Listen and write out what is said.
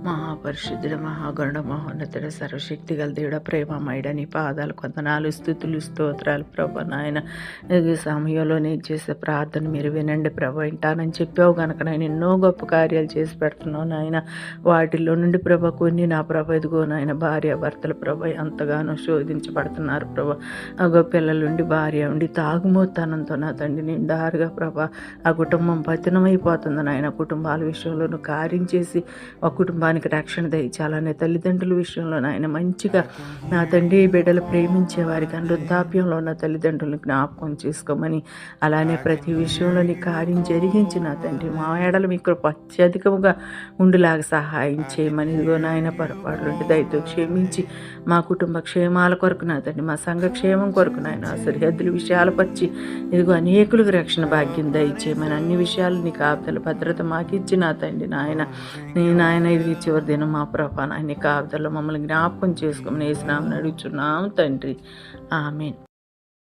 మహాపరిశుద్ధుడ మహాగణుడ మహోన్నతుడ సర్వశక్తి గల దేవుడ ప్రేమమయుడ నీ పాదాలు కొందనాలు స్థుతులు స్తోత్రాలు ప్రభా నాయన ఈ సమయంలో నేను చేసే ప్రార్థన మీరు వినండి ప్రభా వింటానని చెప్పావు కనుక నేను ఎన్నో గొప్ప కార్యాలు చేసి పెడుతున్నావు నాయన వాటిల్లో నుండి ప్రభా కొన్ని నా ప్రభ ఇదిగో నాయన భార్య భర్తలు ప్రభ ఎంతగానో శోధించబడుతున్నారు ప్రభా అగో పిల్లల నుండి భార్య ఉండి తాగుమోతనంతో నా తండ్రి నిండారుగా ప్రభా ఆ కుటుంబం పతనమైపోతుంది నాయన కుటుంబాల విషయంలో కార్యం చేసి ఆ కుటుంబానికి రక్షణ దయచాలనే తల్లిదండ్రుల విషయంలో నాయన మంచిగా నా తండ్రి బిడ్డలు ప్రేమించే వారికి వృద్ధాప్యంలో ఉన్న తల్లిదండ్రులను జ్ఞాపకం చేసుకోమని అలానే ప్రతి విషయంలో నీ కార్యం జరిగించి నా తండ్రి మా ఏడలు మీకు అత్యధికముగా ఉండులాగా సహాయం చేయమని ఇదిగో నాయన పొరపాట్లు దయతో క్షమించి మా కుటుంబ క్షేమాల కొరకు నా తండ్రి మా సంఘ క్షేమం కొరకు నాయన సరిహద్దుల విషయాలు పరిచి ఇదిగో అనేకులకు రక్షణ భాగ్యం దయచేయమని అన్ని విషయాలు నీ కాపుదల భద్రత మాకిచ్చి నా తండ్రి నాయన నాయన ఇది చివరి దినం మా ప్రభా నాయన కాపుదల్లో మమ్మల్ని జ్ఞాపకం చేసుకోమని యేసు నామమున అడుగుచున్నాం తండ్రి ఆమేన్.